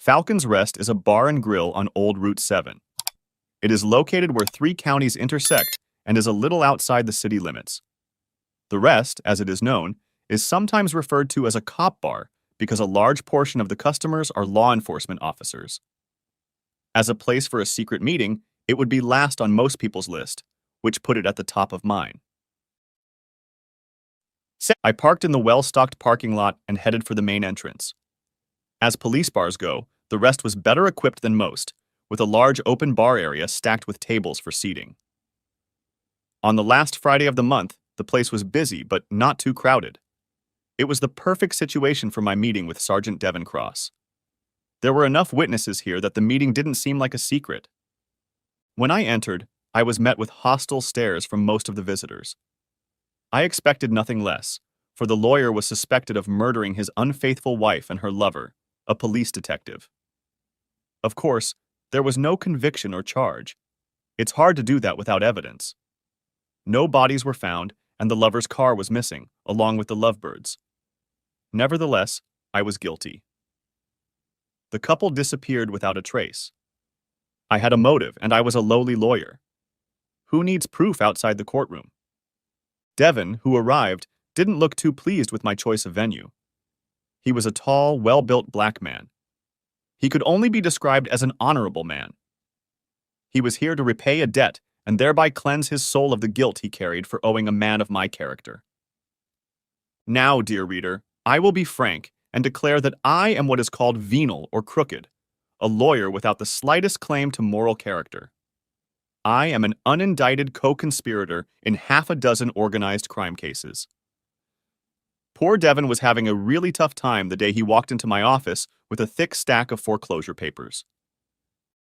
Falcon's Rest is a bar and grill on Old Route 7. It is located where three counties intersect and is a little outside the city limits. The Rest, as it is known, is sometimes referred to as a cop bar because a large portion of the customers are law enforcement officers. As a place for a secret meeting, it would be last on most people's list, which put it at the top of mine. I parked in the well-stocked parking lot and headed for the main entrance. As police bars go, the Rest was better equipped than most, with a large open bar area stacked with tables for seating. On the last Friday of the month, the place was busy but not too crowded. It was the perfect situation for my meeting with Sergeant Devin Cross. There were enough witnesses here that the meeting didn't seem like a secret. When I entered, I was met with hostile stares from most of the visitors. I expected nothing less, for the lawyer was suspected of murdering his unfaithful wife and her lover, a police detective. Of course, there was no conviction or charge. It's hard to do that without evidence. No bodies were found, and the lover's car was missing, along with the lovebirds. Nevertheless, I was guilty. The couple disappeared without a trace. I had a motive, and I was a lowly lawyer. Who needs proof outside the courtroom? Devin, who arrived, didn't look too pleased with my choice of venue. He was a tall, well-built black man. He could only be described as an honorable man. He was here to repay a debt and thereby cleanse his soul of the guilt he carried for owing a man of my character. Now, dear reader, I will be frank and declare that I am what is called venal or crooked, a lawyer without the slightest claim to moral character. I am an unindicted co-conspirator in half a dozen organized crime cases. Poor Devin was having a really tough time the day he walked into my office with a thick stack of foreclosure papers.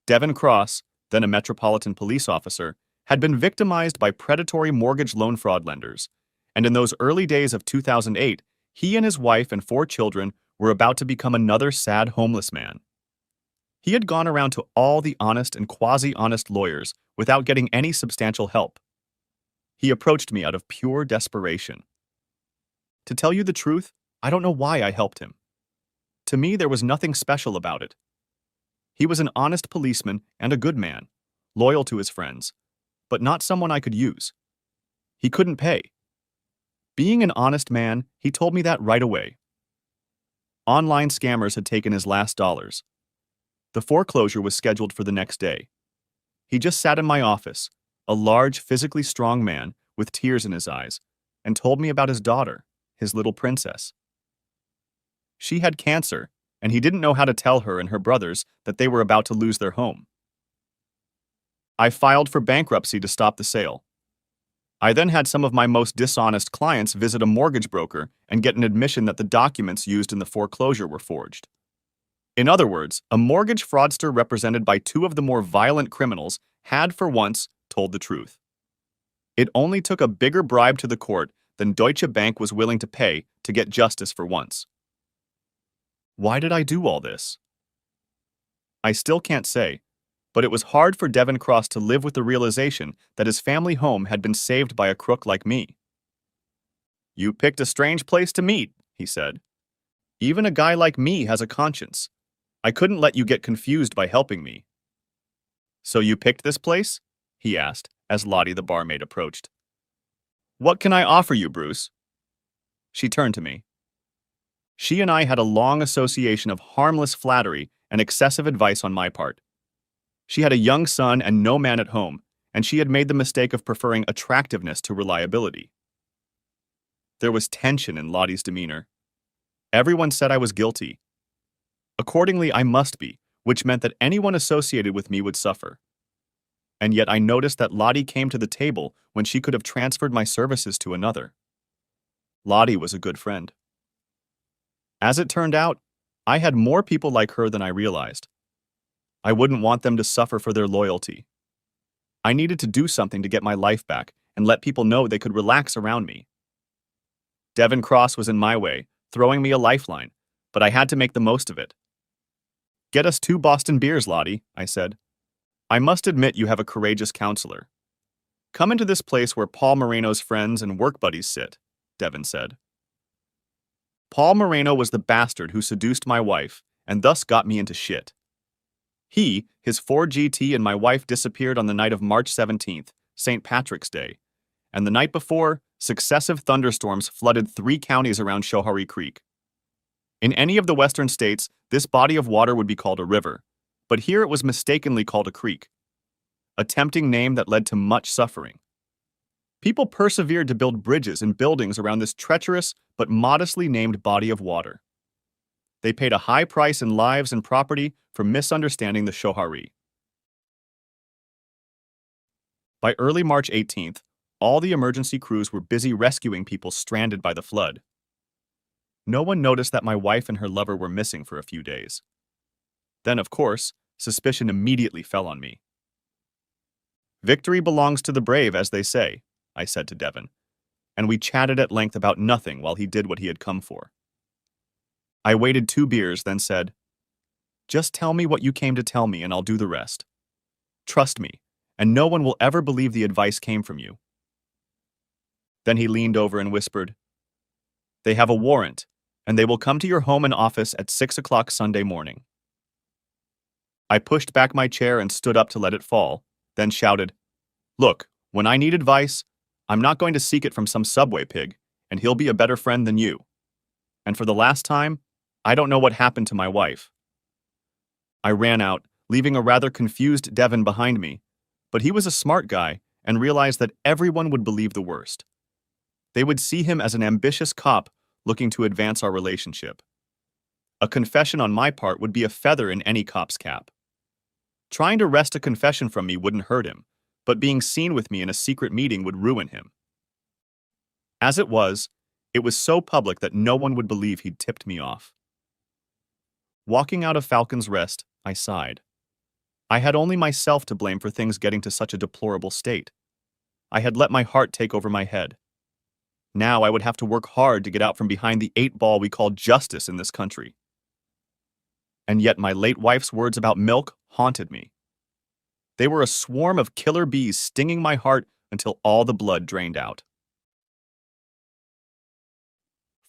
Devin Cross, then a Metropolitan Police officer, had been victimized by predatory mortgage loan fraud lenders, and in those early days of 2008, he and his wife and 4 children were about to become another sad homeless man. He had gone around to all the honest and quasi-honest lawyers without getting any substantial help. He approached me out of pure desperation. To tell you the truth, I don't know why I helped him. To me, there was nothing special about it. He was an honest policeman and a good man, loyal to his friends, but not someone I could use. He couldn't pay. Being an honest man, he told me that right away. Online scammers had taken his last dollars. The foreclosure was scheduled for the next day. He just sat in my office, a large, physically strong man with tears in his eyes, and told me about his daughter, his little princess. She had cancer, and he didn't know how to tell her and her brothers that they were about to lose their home. I filed for bankruptcy to stop the sale. I then had some of my most dishonest clients visit a mortgage broker and get an admission that the documents used in the foreclosure were forged. In other words, a mortgage fraudster represented by 2 of the more violent criminals had, for once, told the truth. It only took a bigger bribe to the court than Deutsche Bank was willing to pay to get justice for once. Why did I do all this? I still can't say, but it was hard for Devin Cross to live with the realization that his family home had been saved by a crook like me. "You picked a strange place to meet," he said. "Even a guy like me has a conscience. I couldn't let you get confused by helping me." "So you picked this place?" he asked as Lottie the barmaid approached. "What can I offer you, Bruce?" She turned to me. She and I had a long association of harmless flattery and excessive advice on my part. She had a young son and no man at home, and she had made the mistake of preferring attractiveness to reliability. There was tension in Lottie's demeanor. Everyone said I was guilty. Accordingly, I must be, which meant that anyone associated with me would suffer. And yet I noticed that Lottie came to the table when she could have transferred my services to another. Lottie was a good friend. As it turned out, I had more people like her than I realized. I wouldn't want them to suffer for their loyalty. I needed to do something to get my life back and let people know they could relax around me. Devin Cross was in my way, throwing me a lifeline, but I had to make the most of it. "Get us 2 Boston beers, Lottie," I said. "I must admit you have a courageous counselor. Come into this place where Paul Moreno's friends and work buddies sit," Devin said. Paul Moreno was the bastard who seduced my wife and thus got me into shit. He, his Ford GT, and my wife disappeared on the night of March 17th, St. Patrick's Day, and the night before, successive thunderstorms flooded 3 counties around Schoharie Creek. In any of the western states, this body of water would be called a river, but here it was mistakenly called a creek, a tempting name that led to much suffering. People persevered to build bridges and buildings around this treacherous but modestly named body of water. They paid a high price in lives and property for misunderstanding the Schoharie. By early March 18th, all the emergency crews were busy rescuing people stranded by the flood. No one noticed that my wife and her lover were missing for a few days. Then, of course, suspicion immediately fell on me. "Victory belongs to the brave, as they say," I said to Devon, and we chatted at length about nothing while he did what he had come for. I waited 2 beers, then said, "Just tell me what you came to tell me and I'll do the rest. Trust me, and no one will ever believe the advice came from you." Then he leaned over and whispered, "They have a warrant, and they will come to your home and office at 6 o'clock Sunday morning." I pushed back my chair and stood up to let it fall, then shouted, "Look, when I need advice, I'm not going to seek it from some subway pig, and he'll be a better friend than you. And for the last time, I don't know what happened to my wife." I ran out, leaving a rather confused Devon behind me, but he was a smart guy and realized that everyone would believe the worst. They would see him as an ambitious cop looking to advance our relationship. A confession on my part would be a feather in any cop's cap. Trying to wrest a confession from me wouldn't hurt him, but being seen with me in a secret meeting would ruin him. As it was so public that no one would believe he'd tipped me off. Walking out of Falcon's Rest, I sighed. I had only myself to blame for things getting to such a deplorable state. I had let my heart take over my head. Now I would have to work hard to get out from behind the 8-ball we call justice in this country. And yet my late wife's words about milk haunted me. They were a swarm of killer bees stinging my heart until all the blood drained out.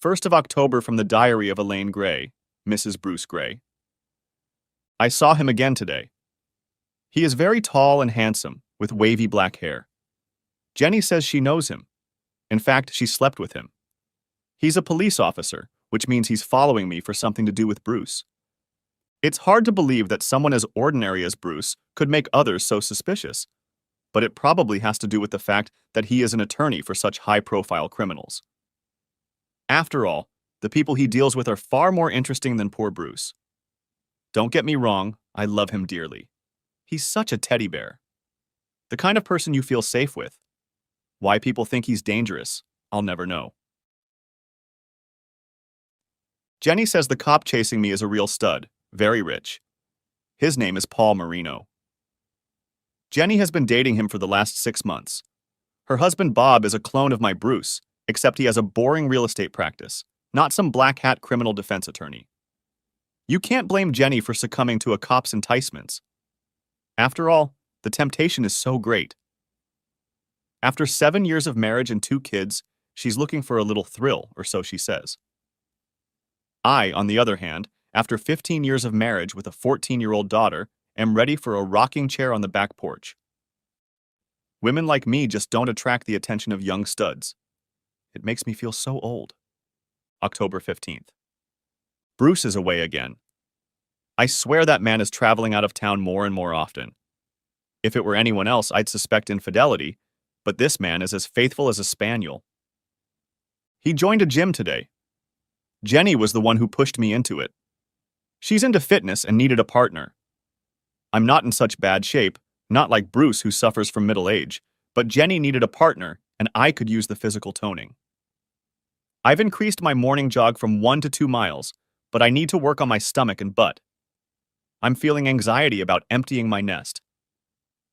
1st of October from the diary of Elaine Gray, Mrs. Bruce Gray. I saw him again today. He is very tall and handsome, with wavy black hair. Jenny says she knows him. In fact, she slept with him. He's a police officer, which means he's following me for something to do with Bruce. It's hard to believe that someone as ordinary as Bruce could make others so suspicious, but it probably has to do with the fact that he is an attorney for such high-profile criminals. After all, the people he deals with are far more interesting than poor Bruce. Don't get me wrong, I love him dearly. He's such a teddy bear. The kind of person you feel safe with. Why people think he's dangerous, I'll never know. Jenny says the cop chasing me is a real stud, very rich. His name is Paul Marino. Jenny has been dating him for the last 6 months. Her husband Bob is a clone of my Bruce, except he has a boring real estate practice, not some black hat criminal defense attorney. You can't blame Jenny for succumbing to a cop's enticements. After all, the temptation is so great. After 7 years of marriage and 2 kids, she's looking for a little thrill, or so she says. I, on the other hand, after 15 years of marriage with a 14-year-old daughter, am ready for a rocking chair on the back porch. Women like me just don't attract the attention of young studs. It makes me feel so old. October 15th. Bruce is away again. I swear that man is traveling out of town more and more often. If it were anyone else, I'd suspect infidelity, but this man is as faithful as a spaniel. He joined a gym today. Jenny was the one who pushed me into it. She's into fitness and needed a partner. I'm not in such bad shape, not like Bruce who suffers from middle age, but Jenny needed a partner and I could use the physical toning. I've increased my morning jog from 1 to 2 miles, but I need to work on my stomach and butt. I'm feeling anxiety about emptying my nest.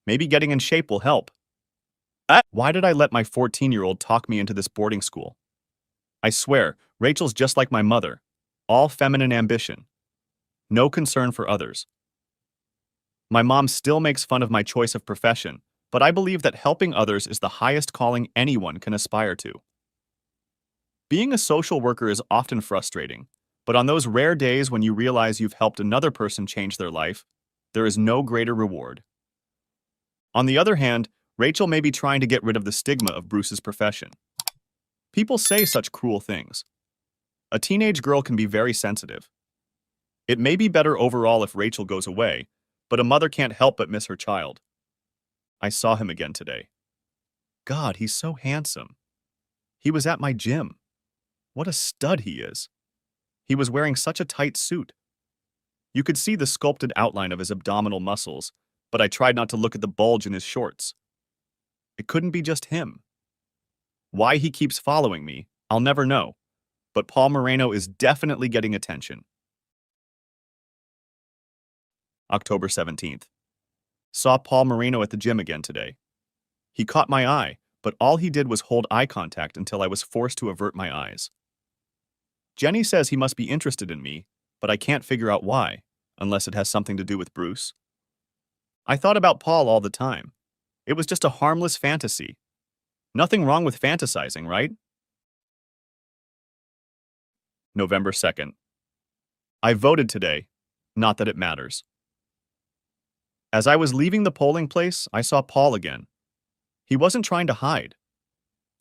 Maybe getting in shape will help. Why did I let my 14-year-old talk me into this boarding school? I swear, Rachel's just like my mother, all feminine ambition. No concern for others. My mom still makes fun of my choice of profession, but I believe that helping others is the highest calling anyone can aspire to. Being a social worker is often frustrating, But on those rare days when you realize you've helped another person change their life, there is no greater reward. On the other hand, Rachel may be trying to get rid of the stigma of Bruce's profession. People say such cruel things. A teenage girl can be very sensitive. It may be better overall if Rachel goes away, but a mother can't help but miss her child. I saw him again today. God, he's so handsome. He was at my gym. What a stud he is. He was wearing such a tight suit. You could see the sculpted outline of his abdominal muscles, but I tried not to look at the bulge in his shorts. It couldn't be just him. Why he keeps following me, I'll never know, but Paul Moreno is definitely getting attention. October 17th. Saw Paul Moreno at the gym again today. He caught my eye, but all he did was hold eye contact until I was forced to avert my eyes. Jenny says he must be interested in me, but I can't figure out why, unless it has something to do with Bruce. I thought about Paul all the time. It was just a harmless fantasy. Nothing wrong with fantasizing, right? November 2nd. I voted today, not that it matters. As I was leaving the polling place, I saw Paul again. He wasn't trying to hide.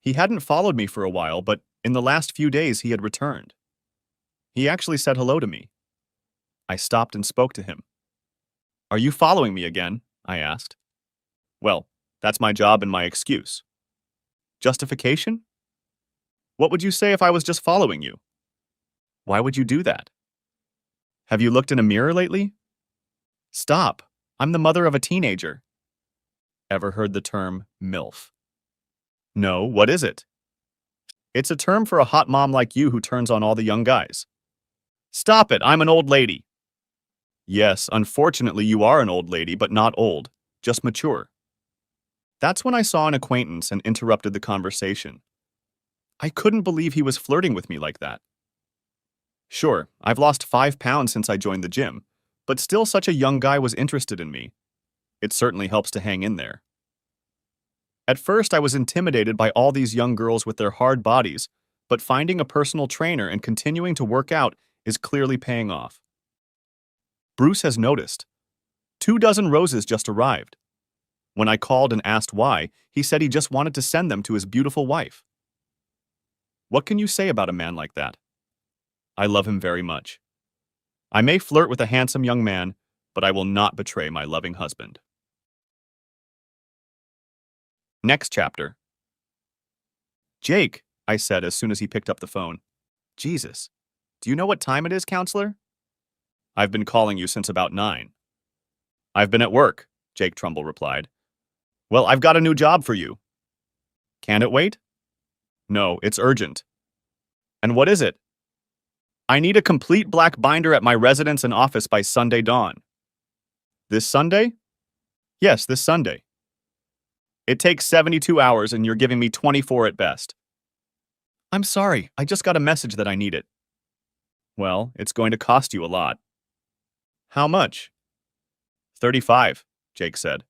He hadn't followed me for a while, but in the last few days he had returned. He actually said hello to me. I stopped and spoke to him. "Are you following me again?" I asked. "Well, that's my job and my excuse." "Justification?" "What would you say if I was just following you?" "Why would you do that?" "Have you looked in a mirror lately?" "Stop. I'm the mother of a teenager." Ever heard the term MILF? No, what is it? It's a term for a hot mom like you who turns on all the young guys. Stop it, I'm an old lady. Yes, unfortunately you are an old lady, but not old, just mature. That's when I saw an acquaintance and interrupted the conversation. I couldn't believe he was flirting with me like that. Sure, I've lost 5 pounds since I joined the gym, but still such a young guy was interested in me. It certainly helps to hang in there. At first, I was intimidated by all these young girls with their hard bodies, but finding a personal trainer and continuing to work out is clearly paying off. Bruce has noticed. 24 roses just arrived. When I called and asked why, he said he just wanted to send them to his beautiful wife. What can you say about a man like that? I love him very much. I may flirt with a handsome young man, but I will not betray my loving husband. Next chapter. "Jake," I said as soon as he picked up the phone. "Jesus, do you know what time it is, counselor?" "I've been calling you since about 9. "I've been at work," Jake Trumbull replied. "Well, I've got a new job for you." "Can it wait?" "No, it's urgent." "And what is it?" "I need a complete black binder at my residence and office by Sunday dawn." "This Sunday?" "Yes, this Sunday." "It takes 72 hours and you're giving me 24 at best." "I'm sorry, I just got a message that I need it." "Well, it's going to cost you a lot." "How much?" 35, Jake said.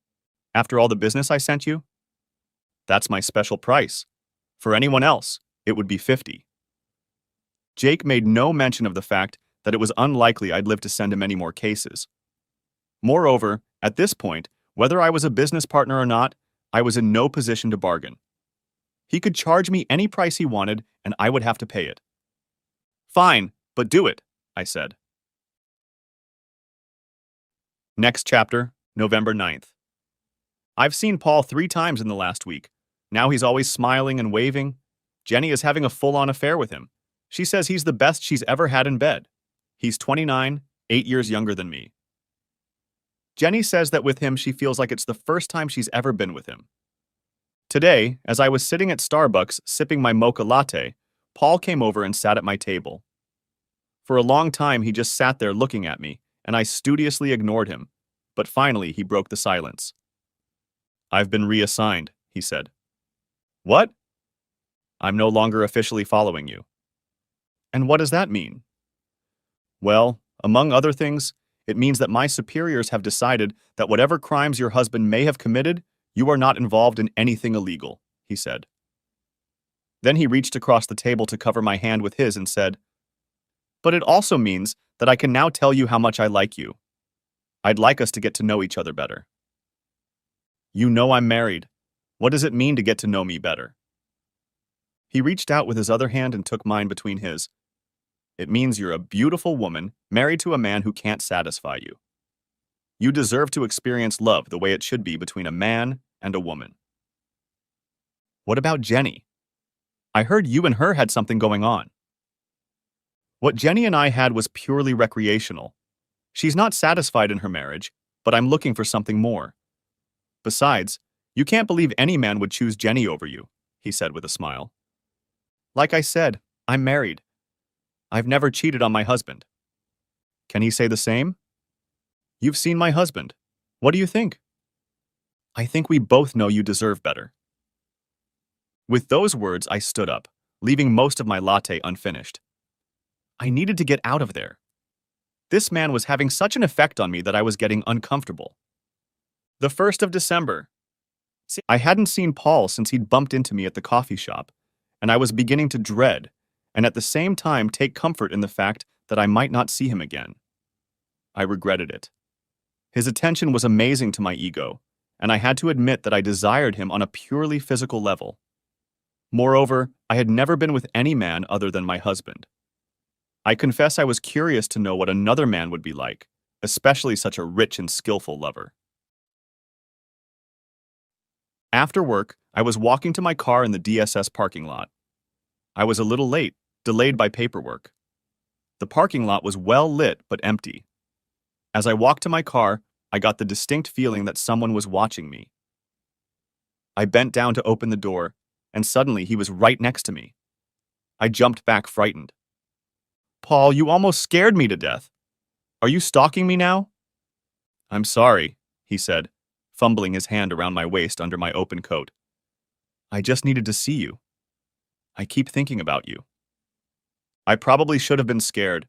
"After all the business I sent you?" "That's my special price. For anyone else, it would be 50. Jake made no mention of the fact that it was unlikely I'd live to send him any more cases. Moreover, at this point, whether I was a business partner or not, I was in no position to bargain. He could charge me any price he wanted, and I would have to pay it. "Fine, but do it," I said. Next chapter, November 9th. I've seen Paul 3 times in the last week. Now he's always smiling and waving. Jenny is having a full-on affair with him. She says he's the best she's ever had in bed. He's 29, 8 years younger than me. Jenny says that with him she feels like it's the first time she's ever been with him. Today, as I was sitting at Starbucks sipping my mocha latte, Paul came over and sat at my table. For a long time he just sat there looking at me, and I studiously ignored him, but finally he broke the silence. "I've been reassigned," he said. "What?" "I'm no longer officially following you." "And what does that mean?" "Well, among other things, it means that my superiors have decided that whatever crimes your husband may have committed, you are not involved in anything illegal," he said. Then he reached across the table to cover my hand with his and said, But it also means that I can now tell you how much I like you. I'd like us to get to know each other better. You know I'm married. What does it mean to get to know me better? He reached out with his other hand and took mine between his. It means you're a beautiful woman married to a man who can't satisfy you. You deserve to experience love the way it should be between a man and a woman. What about Jenny? I heard you and her had something going on. What Jenny and I had was purely recreational. She's not satisfied in her marriage, but I'm looking for something more. Besides, you can't believe any man would choose Jenny over you, he said with a smile. Like I said, I'm married. I've never cheated on my husband. Can he say the same? You've seen my husband. What do you think? I think we both know you deserve better. With those words, I stood up, leaving most of my latte unfinished. I needed to get out of there. This man was having such an effect on me that I was getting uncomfortable. The 1st of December. I hadn't seen Paul since he'd bumped into me at the coffee shop, and I was beginning to dread, and at the same time take comfort in the fact that I might not see him again. I regretted it. His attention was amazing to my ego, and I had to admit that I desired him on a purely physical level. Moreover, I had never been with any man other than my husband. I confess I was curious to know what another man would be like, especially such a rich and skillful lover. After work, I was walking to my car in the DSS parking lot. I was a little late, delayed by paperwork. The parking lot was well lit but empty. As I walked to my car, I got the distinct feeling that someone was watching me. I bent down to open the door, and suddenly he was right next to me. I jumped back frightened. Paul, you almost scared me to death. Are you stalking me now? I'm sorry, he said, fumbling his hand around my waist under my open coat. I just needed to see you. I keep thinking about you. I probably should have been scared,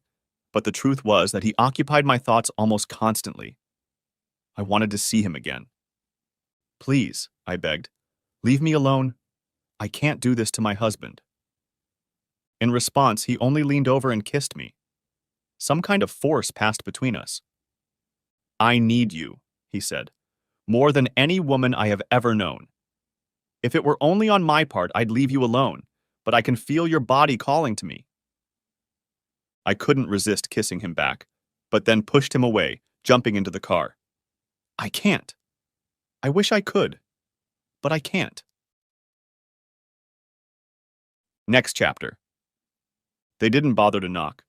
but the truth was that he occupied my thoughts almost constantly. I wanted to see him again. Please, I begged, leave me alone. I can't do this to my husband. In response, he only leaned over and kissed me. Some kind of force passed between us. I need you, he said, more than any woman I have ever known. If it were only on my part, I'd leave you alone, but I can feel your body calling to me. I couldn't resist kissing him back, but then pushed him away, jumping into the car. I can't. I wish I could, but I can't. Next chapter. They didn't bother to knock.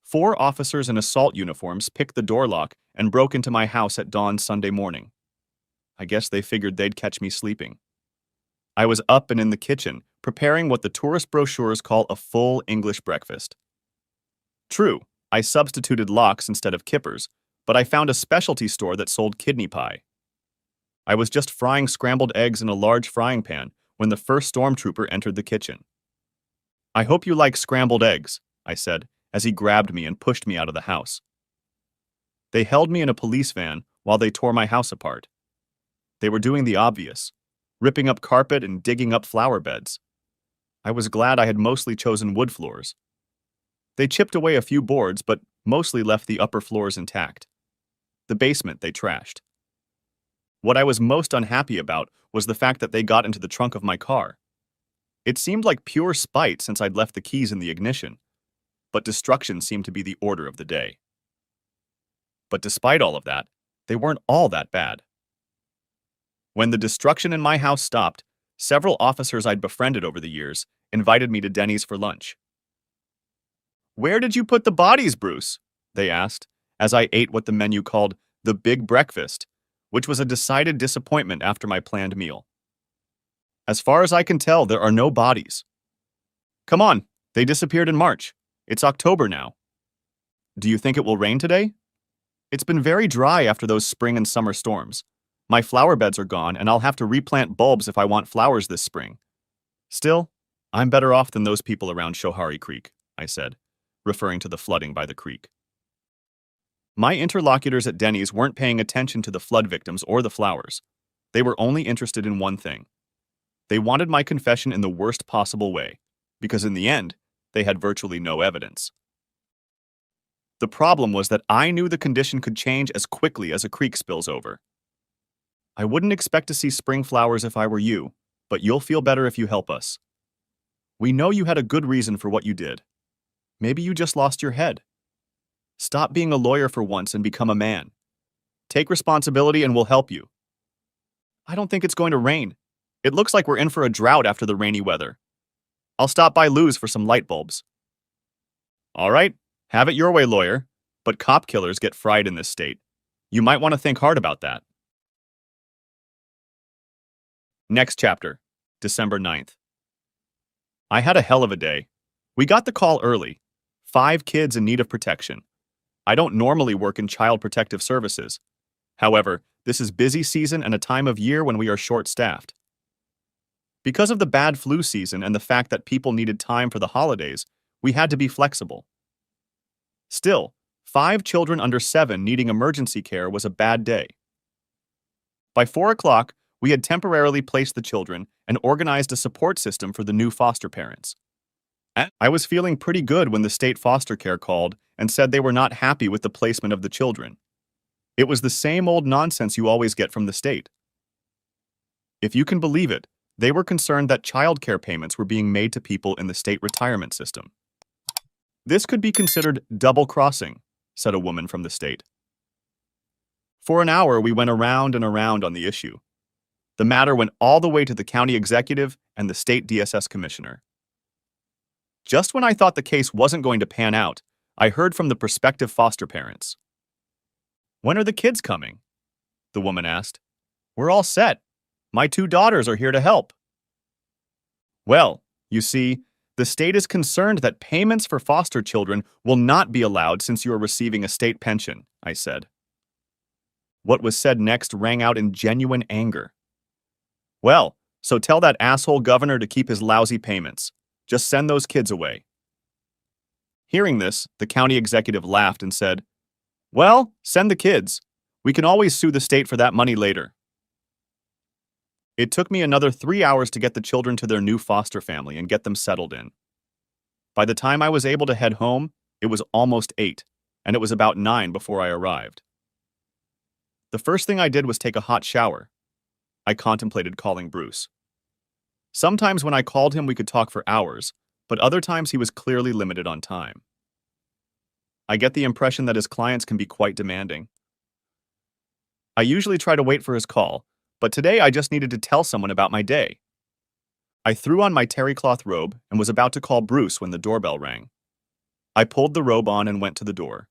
4 officers in assault uniforms picked the door lock and broke into my house at dawn Sunday morning. I guess they figured they'd catch me sleeping. I was up and in the kitchen, preparing what the tourist brochures call a full English breakfast. True, I substituted lox instead of kippers, but I found a specialty store that sold kidney pie. I was just frying scrambled eggs in a large frying pan when the first stormtrooper entered the kitchen. I hope you like scrambled eggs, I said, as he grabbed me and pushed me out of the house. They held me in a police van while they tore my house apart. They were doing the obvious, ripping up carpet and digging up flower beds. I was glad I had mostly chosen wood floors. They chipped away a few boards, but mostly left the upper floors intact. The basement they trashed. What I was most unhappy about was the fact that they got into the trunk of my car. It seemed like pure spite since I'd left the keys in the ignition, but destruction seemed to be the order of the day. But despite all of that, they weren't all that bad. When the destruction in my house stopped, several officers I'd befriended over the years invited me to Denny's for lunch. Where did you put the bodies, Bruce? They asked, as I ate what the menu called the Big Breakfast, which was a decided disappointment after my planned meal. As far as I can tell, there are no bodies. Come on, they disappeared in March. It's October now. Do you think it will rain today? It's been very dry after those spring and summer storms. My flower beds are gone, and I'll have to replant bulbs if I want flowers this spring. Still, I'm better off than those people around Shohari Creek, I said, referring to the flooding by the creek. My interlocutors at Denny's weren't paying attention to the flood victims or the flowers. They were only interested in one thing. They wanted my confession in the worst possible way, because in the end, they had virtually no evidence. The problem was that I knew the condition could change as quickly as a creek spills over. I wouldn't expect to see spring flowers if I were you, but you'll feel better if you help us. We know you had a good reason for what you did. Maybe you just lost your head. Stop being a lawyer for once and become a man. Take responsibility and we'll help you. I don't think it's going to rain. It looks like we're in for a drought after the rainy weather. I'll stop by Lou's for some light bulbs. All right, have it your way, lawyer, but cop killers get fried in this state. You might want to think hard about that. Next chapter, December 9th. I had a hell of a day. We got the call early. 5 kids in need of protection. I don't normally work in child protective services. However, this is busy season and a time of year when we are short-staffed. Because of the bad flu season and the fact that people needed time for the holidays, we had to be flexible. Still, 5 children under 7 needing emergency care was a bad day. By 4 o'clock, we had temporarily placed the children and organized a support system for the new foster parents. I was feeling pretty good when the state foster care called and said they were not happy with the placement of the children. It was the same old nonsense you always get from the state. If you can believe it, they were concerned that child care payments were being made to people in the state retirement system. This could be considered double-crossing, said a woman from the state. For an hour, we went around and around on the issue. The matter went all the way to the county executive and the state DSS commissioner. Just when I thought the case wasn't going to pan out, I heard from the prospective foster parents. "When are the kids coming?" the woman asked. "We're all set. My 2 daughters are here to help." Well, you see, the state is concerned that payments for foster children will not be allowed since you are receiving a state pension, I said. What was said next rang out in genuine anger. "Well, so tell that asshole governor to keep his lousy payments. Just send those kids away." Hearing this, the county executive laughed and said, "Well, send the kids. We can always sue the state for that money later." It took me another 3 hours to get the children to their new foster family and get them settled in. By the time I was able to head home, it was almost 8, and it was about 9 before I arrived. The first thing I did was take a hot shower. I contemplated calling Bruce. Sometimes when I called him, we could talk for hours, but other times he was clearly limited on time. I get the impression that his clients can be quite demanding. I usually try to wait for his call, but today I just needed to tell someone about my day. I threw on my terry cloth robe and was about to call Bruce when the doorbell rang. I pulled the robe on and went to the door.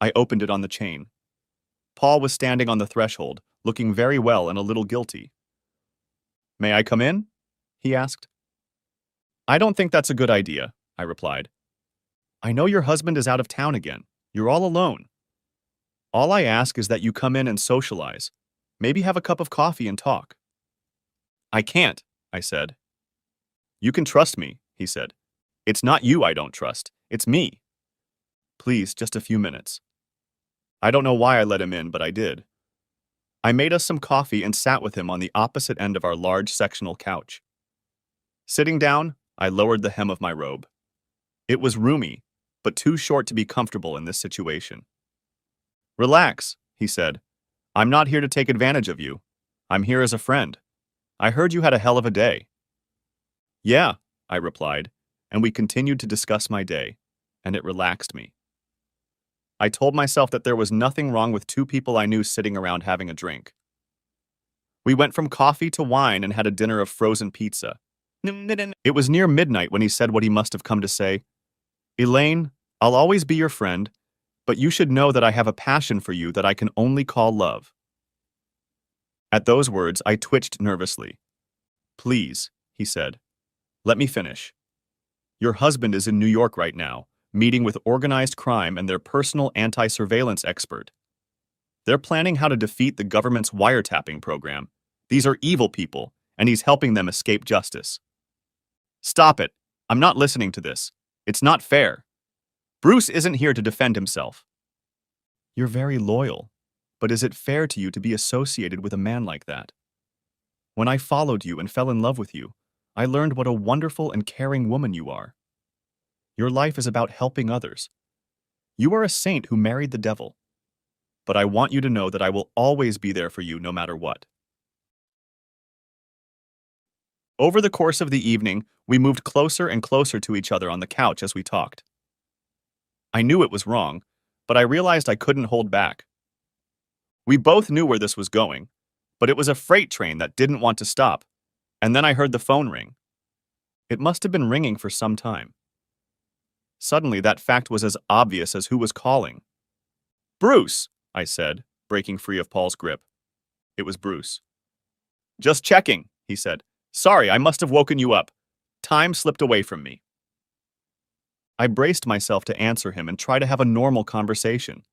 I opened it on the chain. Paul was standing on the threshold, looking very well and a little guilty. "May I come in?" he asked. "I don't think that's a good idea," I replied. "I know your husband is out of town again. You're all alone. All I ask is that you come in and socialize. Maybe have a cup of coffee and talk." "I can't," I said. "You can trust me," he said. "It's not you I don't trust. It's me. Please, just a few minutes." I don't know why I let him in, but I did. I made us some coffee and sat with him on the opposite end of our large sectional couch. Sitting down, I lowered the hem of my robe. It was roomy, but too short to be comfortable in this situation. "Relax," he said. "I'm not here to take advantage of you. I'm here as a friend. I heard you had a hell of a day." "Yeah," I replied, and we continued to discuss my day, and it relaxed me. I told myself that there was nothing wrong with 2 people I knew sitting around having a drink. We went from coffee to wine and had a dinner of frozen pizza. It was near midnight when he said what he must have come to say. "Elaine, I'll always be your friend, but you should know that I have a passion for you that I can only call love." At those words, I twitched nervously. "Please," he said. "Let me finish. Your husband is in New York right now, meeting with organized crime and their personal anti-surveillance expert. They're planning how to defeat the government's wiretapping program. These are evil people, and he's helping them escape justice." "Stop it. I'm not listening to this. It's not fair. Bruce isn't here to defend himself." "You're very loyal, but is it fair to you to be associated with a man like that? When I followed you and fell in love with you, I learned what a wonderful and caring woman you are. Your life is about helping others. You are a saint who married the devil. But I want you to know that I will always be there for you no matter what. Over the course of the evening, we moved closer and closer to each other on the couch as we talked. I knew it was wrong, but I realized I couldn't hold back. We both knew where this was going, but it was a freight train that didn't want to stop, and then I heard the phone ring. It must have been ringing for some time. Suddenly, that fact was as obvious as who was calling. Bruce, I said, breaking free of Paul's grip. It was Bruce. Just checking, he said. Sorry, I must have woken you up. Time slipped away from me. I braced myself to answer him and try to have a normal conversation.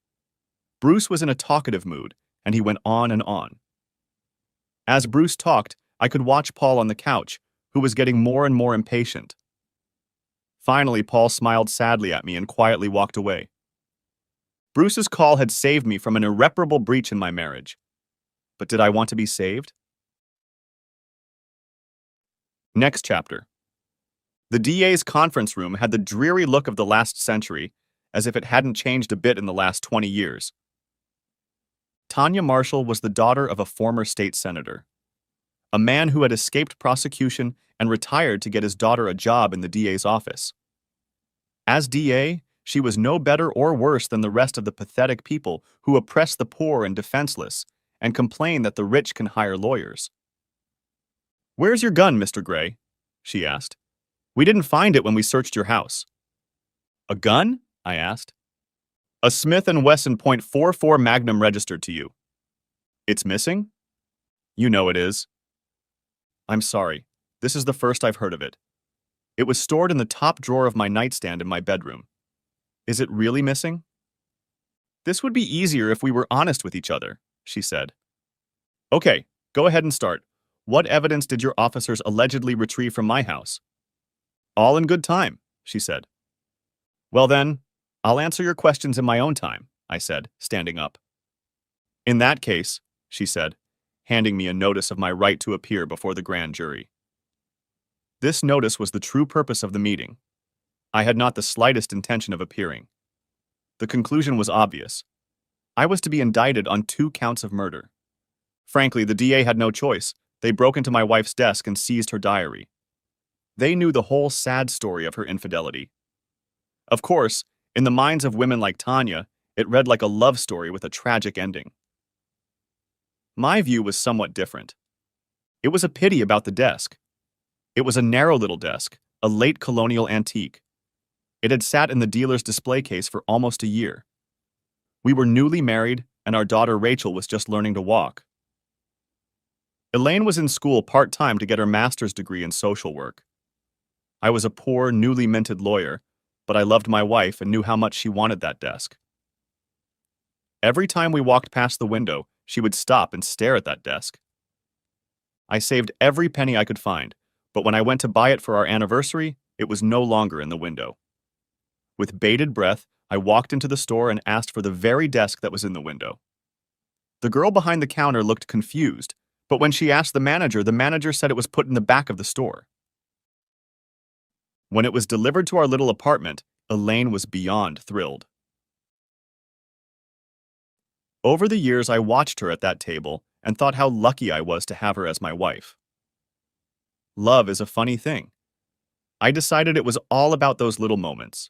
Bruce was in a talkative mood, and he went on and on. As Bruce talked, I could watch Paul on the couch, who was getting more and more impatient. Finally, Paul smiled sadly at me and quietly walked away. Bruce's call had saved me from an irreparable breach in my marriage. But did I want to be saved? Next chapter. The DA's conference room had the dreary look of the last century, as if it hadn't changed a bit in the last 20 years. Tanya Marshall was the daughter of a former state senator, a man who had escaped prosecution and retired to get his daughter a job in the DA's office. As DA, she was no better or worse than the rest of the pathetic people who oppress the poor and defenseless and complain that the rich can hire lawyers. "Where's your gun, Mr. Gray?" she asked. "We didn't find it when we searched your house." "A gun?" I asked. "A Smith & Wesson .44 Magnum registered to you." "It's missing?" "You know it is." "I'm sorry. This is the first I've heard of it. It was stored in the top drawer of my nightstand in my bedroom. Is it really missing?" "This would be easier if we were honest with each other," she said. "Okay, go ahead and start. What evidence did your officers allegedly retrieve from my house?" "All in good time," she said. "Well then, I'll answer your questions in my own time," I said, standing up. "In that case," she said, handing me a notice of my right to appear before the grand jury. This notice was the true purpose of the meeting. I had not the slightest intention of appearing. The conclusion was obvious. I was to be indicted on 2 counts of murder. Frankly, the DA had no choice. They broke into my wife's desk and seized her diary. They knew the whole sad story of her infidelity. Of course, in the minds of women like Tanya, it read like a love story with a tragic ending. My view was somewhat different. It was a pity about the desk. It was a narrow little desk, a late colonial antique. It had sat in the dealer's display case for almost a year. We were newly married, and our daughter Rachel was just learning to walk. Elaine was in school part-time to get her master's degree in social work. I was a poor, newly minted lawyer, but I loved my wife and knew how much she wanted that desk. Every time we walked past the window, she would stop and stare at that desk. I saved every penny I could find, but when I went to buy it for our anniversary, it was no longer in the window. With bated breath, I walked into the store and asked for the very desk that was in the window. The girl behind the counter looked confused, but when she asked the manager said it was put in the back of the store. When it was delivered to our little apartment, Elaine was beyond thrilled. Over the years, I watched her at that table and thought how lucky I was to have her as my wife. Love is a funny thing. I decided it was all about those little moments.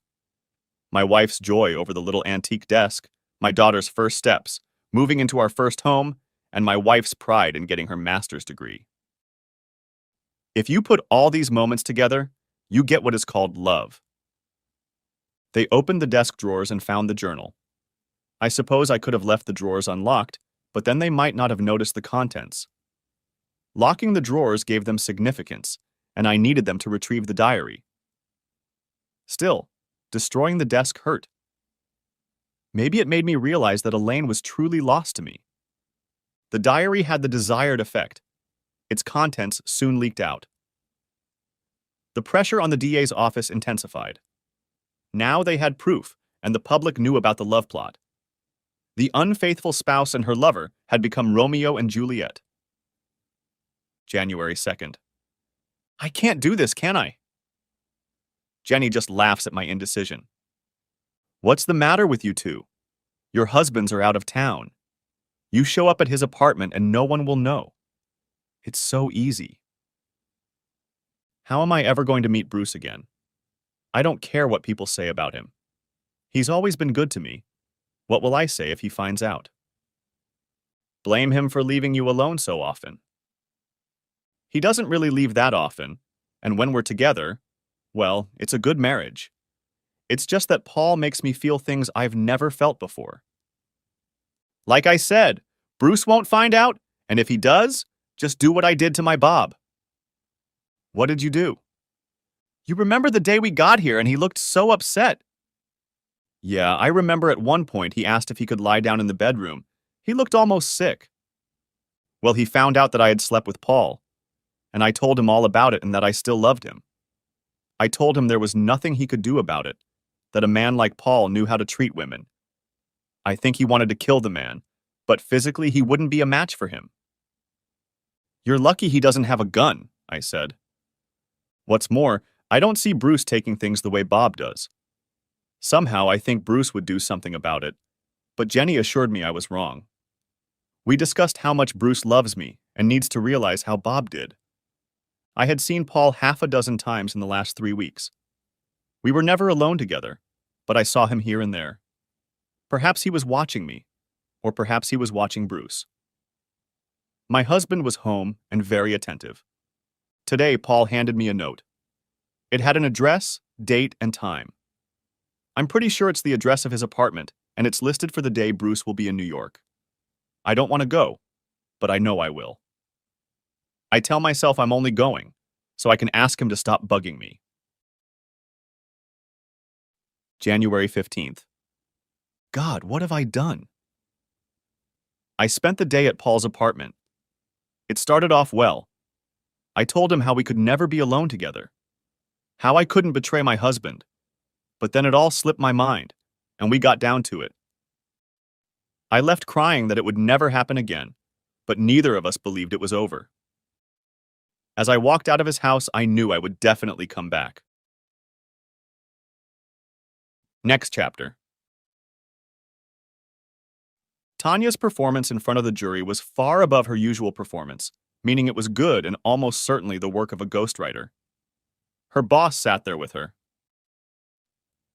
My wife's joy over the little antique desk, my daughter's first steps, moving into our first home, and my wife's pride in getting her master's degree. If you put all these moments together, you get what is called love. They opened the desk drawers and found the journal. I suppose I could have left the drawers unlocked, but then they might not have noticed the contents. Locking the drawers gave them significance, and I needed them to retrieve the diary. Still, destroying the desk hurt. Maybe it made me realize that Elaine was truly lost to me. The diary had the desired effect. Its contents soon leaked out. The pressure on the DA's office intensified. Now they had proof, and the public knew about the love plot. The unfaithful spouse and her lover had become Romeo and Juliet. January 2nd. I can't do this, can I? Jenny just laughs at my indecision. What's the matter with you two? Your husbands are out of town. You show up at his apartment and no one will know. It's so easy. How am I ever going to meet Bruce again? I don't care what people say about him. He's always been good to me. What will I say if he finds out? Blame him for leaving you alone so often. He doesn't really leave that often, and when we're together, well, it's a good marriage. It's just that Paul makes me feel things I've never felt before. Like I said, Bruce won't find out, and if he does, just do what I did to my Bob. What did you do? You remember the day we got here and he looked so upset. Yeah, I remember at one point he asked if he could lie down in the bedroom. He looked almost sick. Well, he found out that I had slept with Paul, and I told him all about it and that I still loved him. I told him there was nothing he could do about it, that a man like Paul knew how to treat women. I think he wanted to kill the man, but physically he wouldn't be a match for him. You're lucky he doesn't have a gun, I said. What's more, I don't see Bruce taking things the way Bob does. Somehow I think Bruce would do something about it, but Jenny assured me I was wrong. We discussed how much Bruce loves me and needs to realize how Bob did. I had seen Paul half a dozen times in the last 3 weeks. We were never alone together, but I saw him here and there. Perhaps he was watching me, or perhaps he was watching Bruce. My husband was home and very attentive. Today, Paul handed me a note. It had an address, date, and time. I'm pretty sure it's the address of his apartment, and it's listed for the day Bruce will be in New York. I don't want to go, but I know I will. I tell myself I'm only going, so I can ask him to stop bugging me. January 15th. God, what have I done? I spent the day at Paul's apartment. It started off well. I told him how we could never be alone together, how I couldn't betray my husband, but then it all slipped my mind, and we got down to it. I left crying that it would never happen again, but neither of us believed it was over. As I walked out of his house, I knew I would definitely come back. Next chapter. Tanya's performance in front of the jury was far above her usual performance, meaning it was good and almost certainly the work of a ghostwriter. Her boss sat there with her.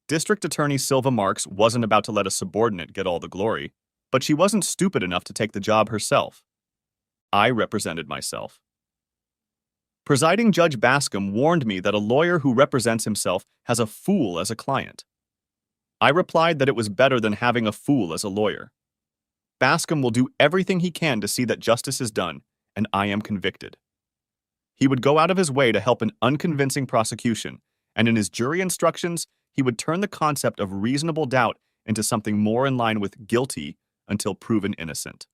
District Attorney Silva Marks wasn't about to let a subordinate get all the glory, but she wasn't stupid enough to take the job herself. I represented myself. Presiding Judge Bascom warned me that a lawyer who represents himself has a fool as a client. I replied that it was better than having a fool as a lawyer. Bascom will do everything he can to see that justice is done, and I am convicted. He would go out of his way to help an unconvincing prosecution, and in his jury instructions, he would turn the concept of reasonable doubt into something more in line with guilty until proven innocent.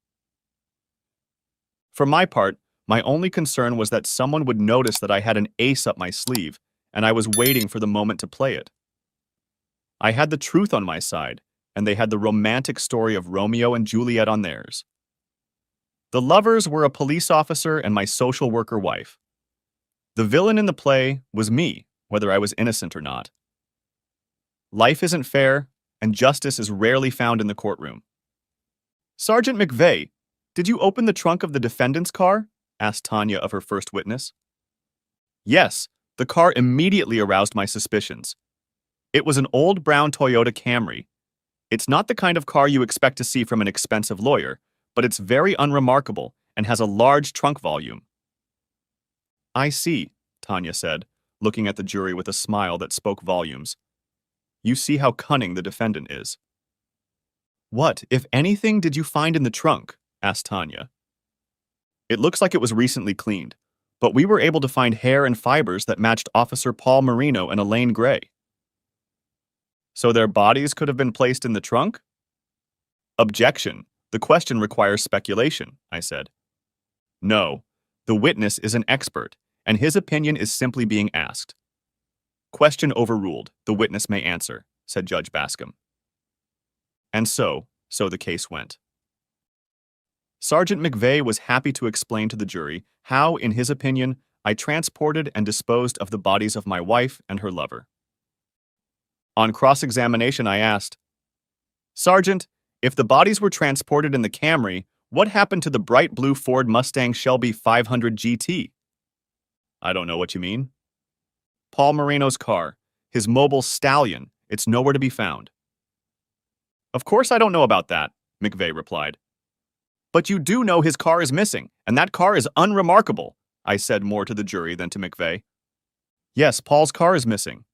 For my part, my only concern was that someone would notice that I had an ace up my sleeve, and I was waiting for the moment to play it. I had the truth on my side, and they had the romantic story of Romeo and Juliet on theirs. The lovers were a police officer and my social worker wife. The villain in the play was me, whether I was innocent or not. Life isn't fair, and justice is rarely found in the courtroom. Sergeant McVeigh, did you open the trunk of the defendant's car? Asked Tanya of her first witness. Yes, the car immediately aroused my suspicions. It was an old brown Toyota Camry. It's not the kind of car you expect to see from an expensive lawyer, but it's very unremarkable and has a large trunk volume. I see, Tanya said, looking at the jury with a smile that spoke volumes. You see how cunning the defendant is. What, if anything, did you find in the trunk? Asked Tanya. It looks like it was recently cleaned, but we were able to find hair and fibers that matched Officer Paul Marino and Elaine Gray. So their bodies could have been placed in the trunk? Objection. The question requires speculation, I said. No, the witness is an expert, and his opinion is simply being asked. Question overruled. The witness may answer, said Judge Bascom. And so the case went. Sergeant McVeigh was happy to explain to the jury how, in his opinion, I transported and disposed of the bodies of my wife and her lover. On cross-examination, I asked, Sergeant, if the bodies were transported in the Camry, what happened to the bright blue Ford Mustang Shelby 500 GT? I don't know what you mean. Paul Moreno's car, his mobile stallion, it's nowhere to be found. Of course I don't know about that, McVeigh replied. But you do know his car is missing, and that car is unremarkable, I said more to the jury than to McVeigh. Yes, Paul's car is missing.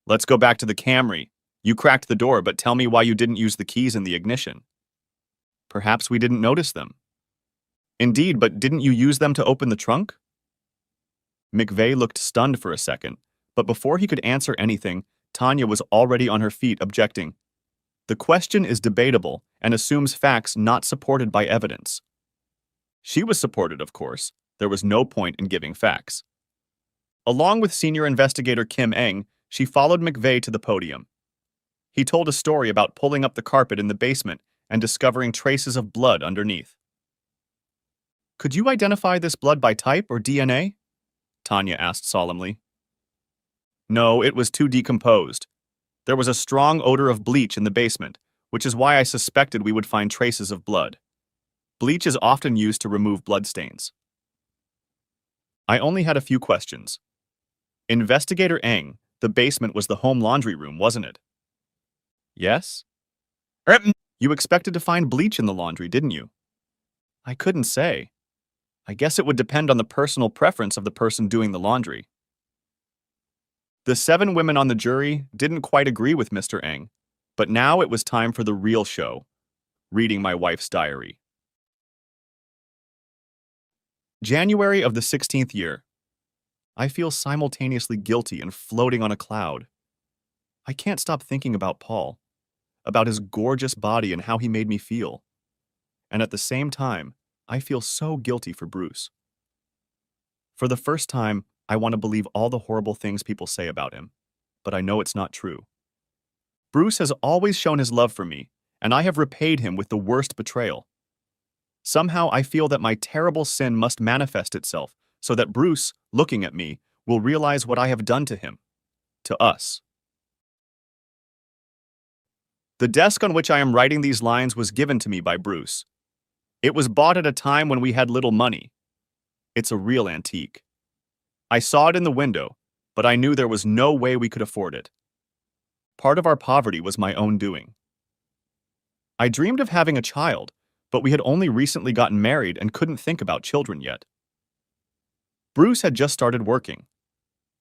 Let's go back to the Camry. You cracked the door, but tell me why you didn't use the keys in the ignition. Perhaps we didn't notice them. Indeed, but didn't you use them to open the trunk? McVeigh looked stunned for a second, but before he could answer anything, Tanya was already on her feet, objecting. The question is debatable and assumes facts not supported by evidence. She was supported, of course. There was no point in giving facts. Along with senior investigator Kim Eng, she followed McVeigh to the podium. He told a story about pulling up the carpet in the basement and discovering traces of blood underneath. Could you identify this blood by type or DNA? Tanya asked solemnly. No, it was too decomposed. There was a strong odor of bleach in the basement, which is why I suspected we would find traces of blood. Bleach is often used to remove bloodstains. I only had a few questions. Investigator Eng, the basement was the home laundry room, wasn't it? Yes? You expected to find bleach in the laundry, didn't you? I couldn't say. I guess it would depend on the personal preference of the person doing the laundry. The 7 women on the jury didn't quite agree with Mr. Eng, but now it was time for the real show, reading my wife's diary. January of the 16th year. I feel simultaneously guilty and floating on a cloud. I can't stop thinking about Paul, about his gorgeous body and how he made me feel. And at the same time, I feel so guilty for Bruce. For the first time, I want to believe all the horrible things people say about him, but I know it's not true. Bruce has always shown his love for me, and I have repaid him with the worst betrayal. Somehow I feel that my terrible sin must manifest itself so that Bruce, looking at me, will realize what I have done to him, to us. The desk on which I am writing these lines was given to me by Bruce. It was bought at a time when we had little money. It's a real antique. I saw it in the window, but I knew there was no way we could afford it. Part of our poverty was my own doing. I dreamed of having a child, but we had only recently gotten married and couldn't think about children yet. Bruce had just started working.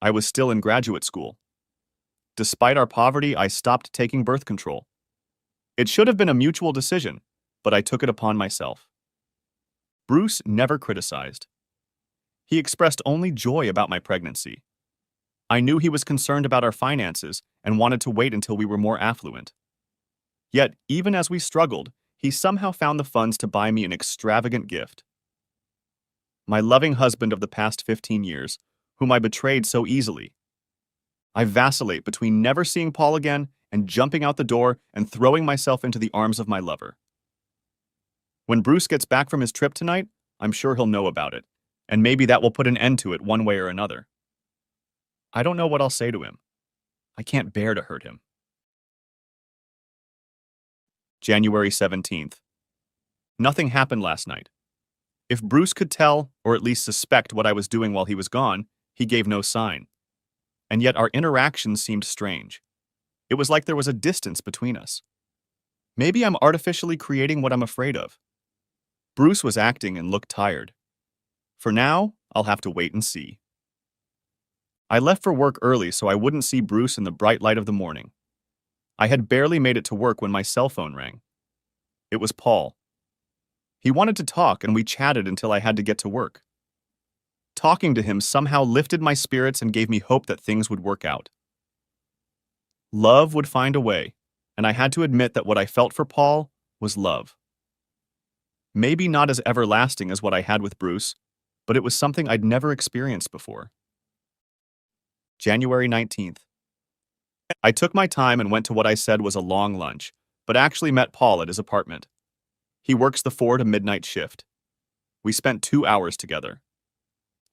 I was still in graduate school. Despite our poverty, I stopped taking birth control. It should have been a mutual decision, but I took it upon myself. Bruce never criticized. He expressed only joy about my pregnancy. I knew he was concerned about our finances and wanted to wait until we were more affluent. Yet, even as we struggled, he somehow found the funds to buy me an extravagant gift. My loving husband of the past 15 years, whom I betrayed so easily. I vacillate between never seeing Paul again and jumping out the door and throwing myself into the arms of my lover. When Bruce gets back from his trip tonight, I'm sure he'll know about it, and maybe that will put an end to it one way or another. I don't know what I'll say to him. I can't bear to hurt him. January 17th. Nothing happened last night. If Bruce could tell, or at least suspect what I was doing while he was gone, he gave no sign. And yet our interactions seemed strange. It was like there was a distance between us. Maybe I'm artificially creating what I'm afraid of. Bruce was acting and looked tired. For now, I'll have to wait and see. I left for work early so I wouldn't see Bruce in the bright light of the morning. I had barely made it to work when my cell phone rang. It was Paul. He wanted to talk and we chatted until I had to get to work. Talking to him somehow lifted my spirits and gave me hope that things would work out. Love would find a way, and I had to admit that what I felt for Paul was love. Maybe not as everlasting as what I had with Bruce, but it was something I'd never experienced before. January 19th. I took my time and went to what I said was a long lunch, but actually met Paul at his apartment. He works the 4 to midnight shift. We spent 2 hours together.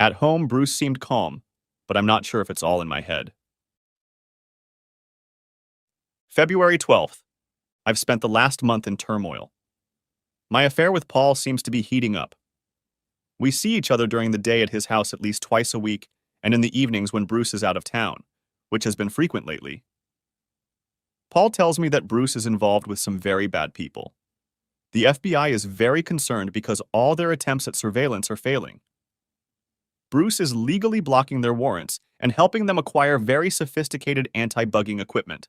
At home, Bruce seemed calm, but I'm not sure if it's all in my head. February 12th. I've spent the last month in turmoil. My affair with Paul seems to be heating up. We see each other during the day at his house at least twice a week, and in the evenings when Bruce is out of town, which has been frequent lately. Paul tells me that Bruce is involved with some very bad people. The FBI is very concerned because all their attempts at surveillance are failing. Bruce is legally blocking their warrants and helping them acquire very sophisticated anti-bugging equipment.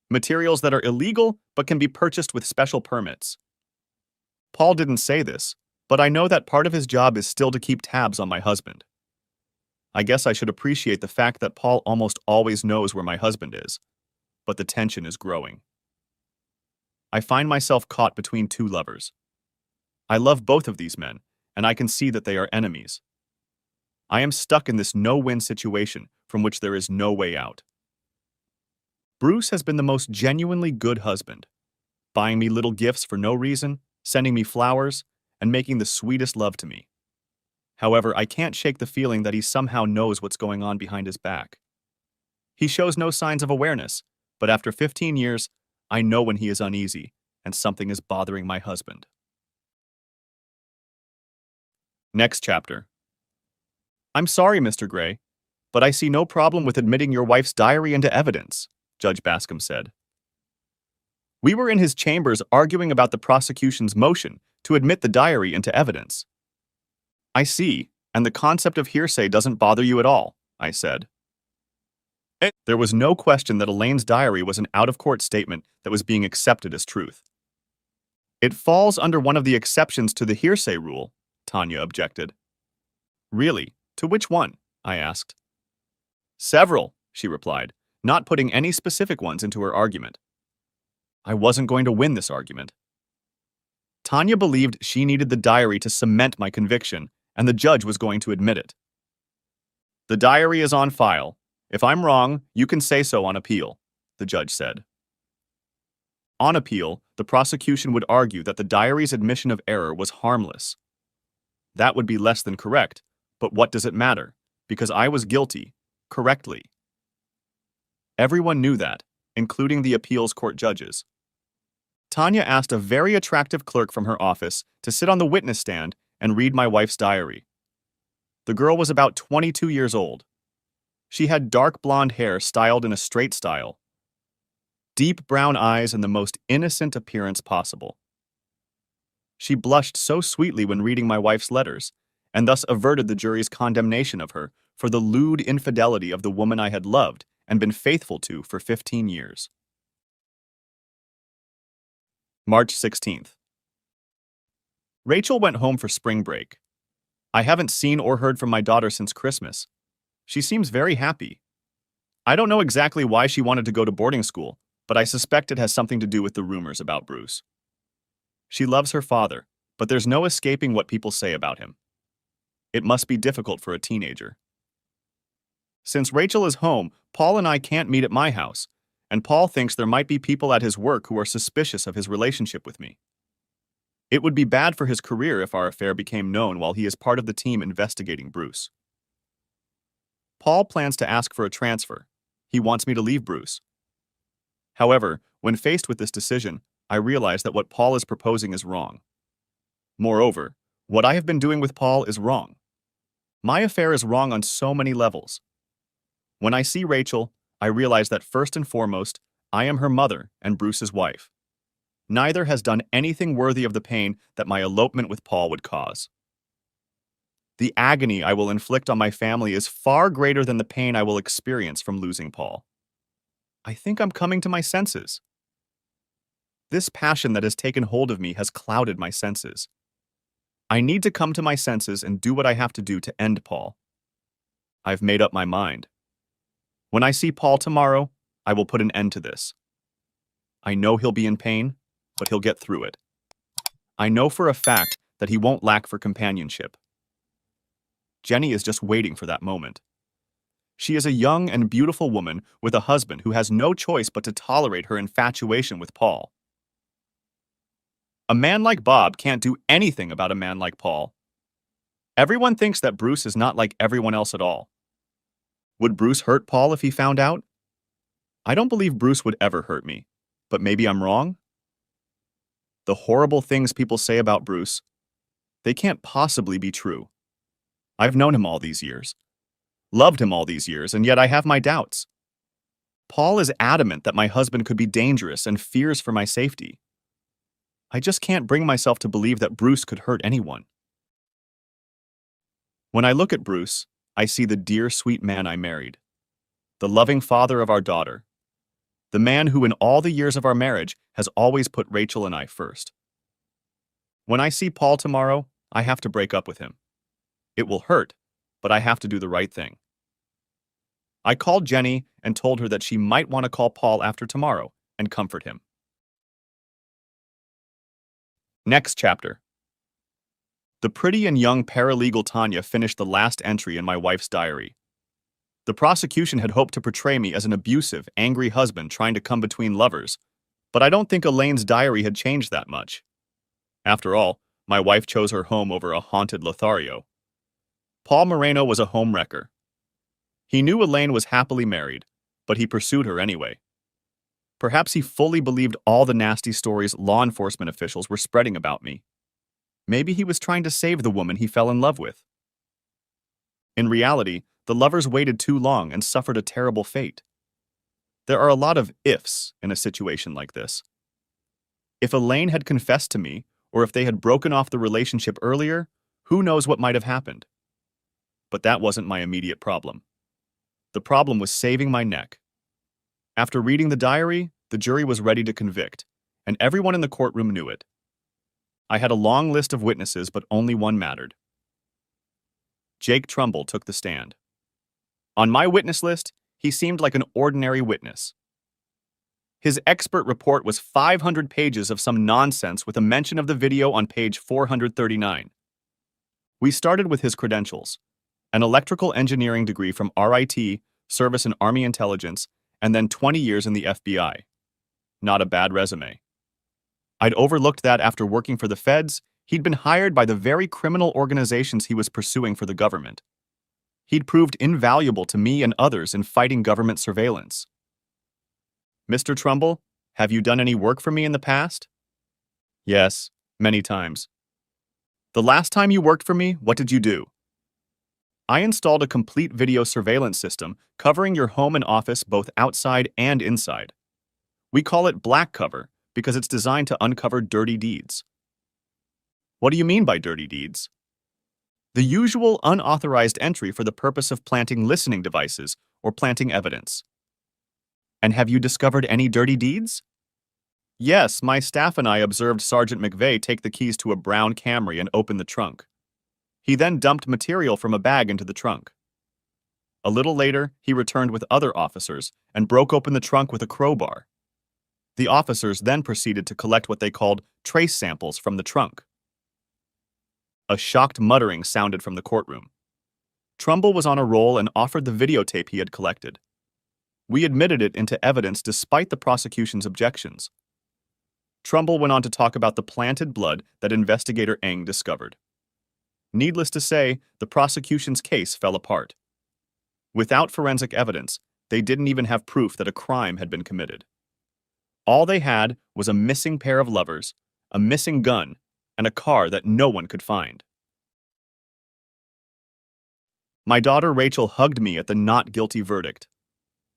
Materials that are illegal but can be purchased with special permits. Paul didn't say this, but I know that part of his job is still to keep tabs on my husband. I guess I should appreciate the fact that Paul almost always knows where my husband is, but the tension is growing. I find myself caught between two lovers. I love both of these men, and I can see that they are enemies. I am stuck in this no-win situation from which there is no way out. Bruce has been the most genuinely good husband, buying me little gifts for no reason, sending me flowers, and making the sweetest love to me. However, I can't shake the feeling that he somehow knows what's going on behind his back. He shows no signs of awareness, but after 15 years, I know when he is uneasy and something is bothering my husband. Next chapter. I'm sorry, Mr. Gray, but I see no problem with admitting your wife's diary into evidence, Judge Bascom said. We were in his chambers arguing about the prosecution's motion to admit the diary into evidence. I see, and the concept of hearsay doesn't bother you at all, I said. There was no question that Elaine's diary was an out-of-court statement that was being accepted as truth. It falls under one of the exceptions to the hearsay rule, Tanya objected. Really? To which one? I asked. Several, she replied, not putting any specific ones into her argument. I wasn't going to win this argument. Tanya believed she needed the diary to cement my conviction, and the judge was going to admit it. The diary is on file. If I'm wrong, you can say so on appeal, the judge said. On appeal, the prosecution would argue that the diary's admission of error was harmless. That would be less than correct, but what does it matter? Because I was guilty, correctly. Everyone knew that, including the appeals court judges. Tanya asked a very attractive clerk from her office to sit on the witness stand and read my wife's diary. The girl was about 22 years old. She had dark blonde hair styled in a straight style, deep brown eyes, and the most innocent appearance possible. She blushed so sweetly when reading my wife's letters, and thus averted the jury's condemnation of her for the lewd infidelity of the woman I had loved and been faithful to for 15 years. March 16th. Rachel went home for spring break. I haven't seen or heard from my daughter since Christmas. She seems very happy. I don't know exactly why she wanted to go to boarding school, but I suspect it has something to do with the rumors about Bruce. She loves her father, but there's no escaping what people say about him. It must be difficult for a teenager. Since Rachel is home, Paul and I can't meet at my house, and Paul thinks there might be people at his work who are suspicious of his relationship with me. It would be bad for his career if our affair became known while he is part of the team investigating Bruce. Paul plans to ask for a transfer. He wants me to leave Bruce. However, when faced with this decision, I realize that what Paul is proposing is wrong. Moreover, what I have been doing with Paul is wrong. My affair is wrong on so many levels. When I see Rachel, I realize that first and foremost, I am her mother and Bruce's wife. Neither has done anything worthy of the pain that my elopement with Paul would cause. The agony I will inflict on my family is far greater than the pain I will experience from losing Paul. I think I'm coming to my senses. This passion that has taken hold of me has clouded my senses. I need to come to my senses and do what I have to do to end Paul. I've made up my mind. When I see Paul tomorrow, I will put an end to this. I know he'll be in pain, but he'll get through it. I know for a fact that he won't lack for companionship. Jenny is just waiting for that moment. She is a young and beautiful woman with a husband who has no choice but to tolerate her infatuation with Paul. A man like Bob can't do anything about a man like Paul. Everyone thinks that Bruce is not like everyone else at all. Would Bruce hurt Paul if he found out? I don't believe Bruce would ever hurt me. But maybe I'm wrong? The horrible things people say about Bruce, they can't possibly be true. I've known him all these years, loved him all these years, and yet I have my doubts. Paul is adamant that my husband could be dangerous and fears for my safety. I just can't bring myself to believe that Bruce could hurt anyone. When I look at Bruce, I see the dear, sweet man I married, the loving father of our daughter, the man who in all the years of our marriage has always put Rachel and I first. When I see Paul tomorrow, I have to break up with him. It will hurt, but I have to do the right thing. I called Jenny and told her that she might want to call Paul after tomorrow and comfort him. Next chapter. The pretty and young paralegal Tanya finished the last entry in my wife's diary. The prosecution had hoped to portray me as an abusive, angry husband trying to come between lovers, but I don't think Elaine's diary had changed that much. After all, my wife chose her home over a haunted Lothario. Paul Moreno was a homewrecker. He knew Elaine was happily married, but he pursued her anyway. Perhaps he fully believed all the nasty stories law enforcement officials were spreading about me. Maybe he was trying to save the woman he fell in love with. In reality, the lovers waited too long and suffered a terrible fate. There are a lot of ifs in a situation like this. If Elaine had confessed to me, or if they had broken off the relationship earlier, who knows what might have happened. But that wasn't my immediate problem. The problem was saving my neck. After reading the diary, the jury was ready to convict, and everyone in the courtroom knew it. I had a long list of witnesses, but only one mattered. Jake Trumbull took the stand. On my witness list, he seemed like an ordinary witness. His expert report was 500 pages of some nonsense with a mention of the video on page 439. We started with his credentials: an electrical engineering degree from RIT, Service and Army Intelligence, and then 20 years in the FBI. Not a bad resume. I'd overlooked that after working for the feds, he'd been hired by the very criminal organizations he was pursuing for the government. He'd proved invaluable to me and others in fighting government surveillance. Mr. Trumbull, have you done any work for me in the past? Yes, many times. The last time you worked for me, what did you do? I installed a complete video surveillance system covering your home and office both outside and inside. We call it black cover because it's designed to uncover dirty deeds. What do you mean by dirty deeds? The usual unauthorized entry for the purpose of planting listening devices or planting evidence. And have you discovered any dirty deeds? Yes, my staff and I observed Sergeant McVeigh take the keys to a brown Camry and open the trunk. He then dumped material from a bag into the trunk. A little later, he returned with other officers and broke open the trunk with a crowbar. The officers then proceeded to collect what they called trace samples from the trunk. A shocked muttering sounded from the courtroom. Trumbull was on a roll and offered the videotape he had collected. We admitted it into evidence despite the prosecution's objections. Trumbull went on to talk about the planted blood that investigator Eng discovered. Needless to say, the prosecution's case fell apart. Without forensic evidence, they didn't even have proof that a crime had been committed. All they had was a missing pair of lovers, a missing gun, and a car that no one could find. My daughter Rachel hugged me at the not guilty verdict.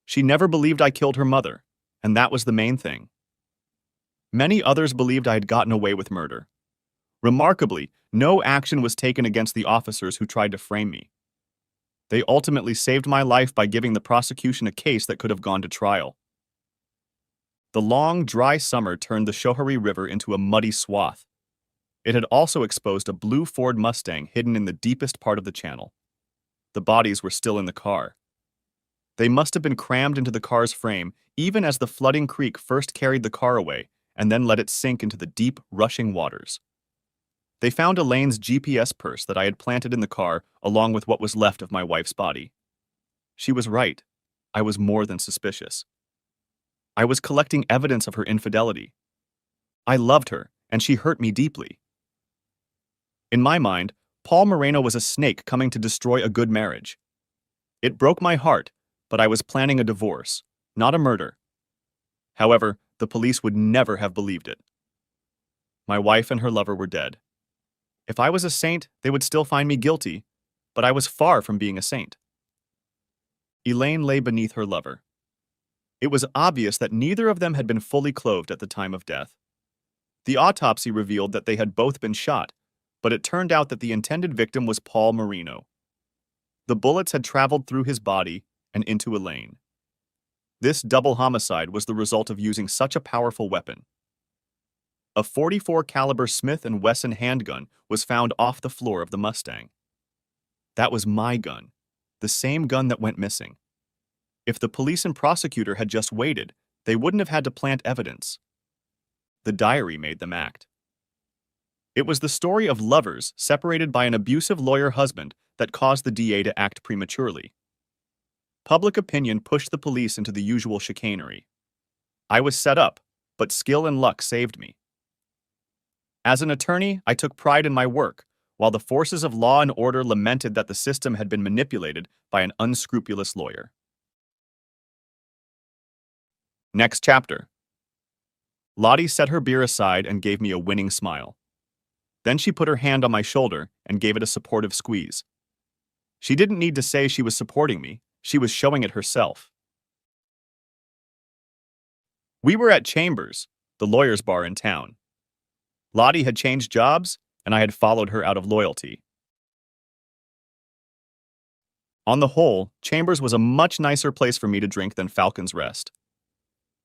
She never believed I killed her mother, and that was the main thing. Many others believed I had gotten away with murder. Remarkably, no action was taken against the officers who tried to frame me. They ultimately saved my life by giving the prosecution a case that could have gone to trial. The long, dry summer turned the Schoharie River into a muddy swath. It had also exposed a blue Ford Mustang hidden in the deepest part of the channel. The bodies were still in the car. They must have been crammed into the car's frame even as the flooding creek first carried the car away and then let it sink into the deep, rushing waters. They found Elaine's GPS purse that I had planted in the car along with what was left of my wife's body. She was right. I was more than suspicious. I was collecting evidence of her infidelity. I loved her, and she hurt me deeply. In my mind, Paul Moreno was a snake coming to destroy a good marriage. It broke my heart, but I was planning a divorce, not a murder. However, the police would never have believed it. My wife and her lover were dead. If I was a saint, they would still find me guilty, but I was far from being a saint. Elaine lay beneath her lover. It was obvious that neither of them had been fully clothed at the time of death. The autopsy revealed that they had both been shot, but it turned out that the intended victim was Paul Marino. The bullets had traveled through his body and into Elaine. This double homicide was the result of using such a powerful weapon. A .44 caliber Smith & Wesson handgun was found off the floor of the Mustang. That was my gun, the same gun that went missing. If the police and prosecutor had just waited, they wouldn't have had to plant evidence. The diary made them act. It was the story of lovers separated by an abusive lawyer husband that caused the DA to act prematurely. Public opinion pushed the police into the usual chicanery. I was set up, but skill and luck saved me. As an attorney, I took pride in my work, while the forces of law and order lamented that the system had been manipulated by an unscrupulous lawyer. Next chapter. Lottie set her beer aside and gave me a winning smile. Then she put her hand on my shoulder and gave it a supportive squeeze. She didn't need to say she was supporting me. She was showing it herself. We were at Chambers, the lawyer's bar in town. Lottie had changed jobs, and I had followed her out of loyalty. On the whole, Chambers was a much nicer place for me to drink than Falcon's Rest.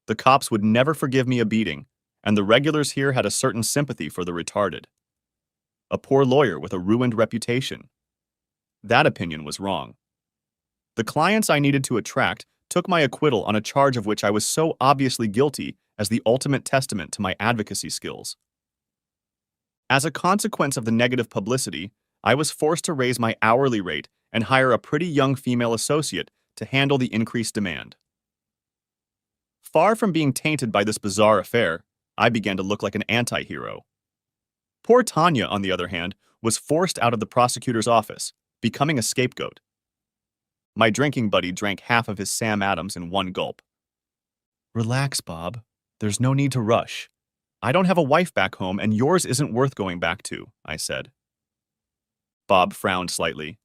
The cops would never forgive me a beating, and the regulars here had a certain sympathy for the retarded. A poor lawyer with a ruined reputation. That opinion was wrong. The clients I needed to attract took my acquittal on a charge of which I was so obviously guilty as the ultimate testament to my advocacy skills. As a consequence of the negative publicity, I was forced to raise my hourly rate and hire a pretty young female associate to handle the increased demand. Far from being tainted by this bizarre affair, I began to look like an anti-hero. Poor Tanya, on the other hand, was forced out of the prosecutor's office, becoming a scapegoat. My drinking buddy drank half of his Sam Adams in one gulp. Relax, Bob. There's no need to rush. I don't have a wife back home, and yours isn't worth going back to, I said. Bob frowned slightly.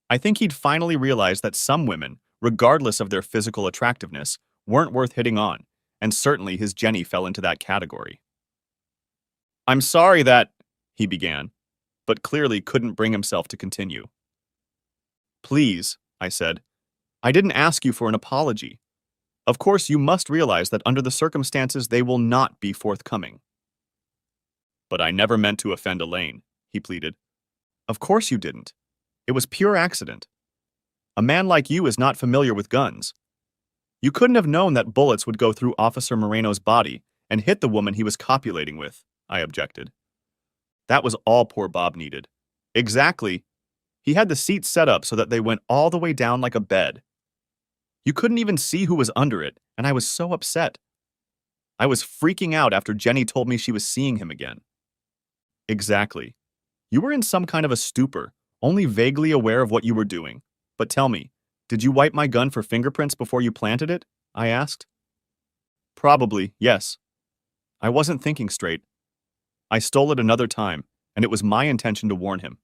I think he'd finally realized that some women, regardless of their physical attractiveness, weren't worth hitting on, and certainly his Jenny fell into that category. I'm sorry that, he began, but clearly couldn't bring himself to continue. Please, I said. I didn't ask you for an apology. Of course, you must realize that under the circumstances they will not be forthcoming. But I never meant to offend Elaine, he pleaded. Of course you didn't. It was pure accident. A man like you is not familiar with guns. You couldn't have known that bullets would go through Officer Moreno's body and hit the woman he was copulating with, I objected. That was all poor Bob needed. Exactly. He had the seats set up so that they went all the way down like a bed. You couldn't even see who was under it, and I was so upset. I was freaking out after Jenny told me she was seeing him again. Exactly. You were in some kind of a stupor, only vaguely aware of what you were doing. But tell me, did you wipe my gun for fingerprints before you planted it? I asked. Probably, yes. I wasn't thinking straight. I stole it another time, and it was my intention to warn him.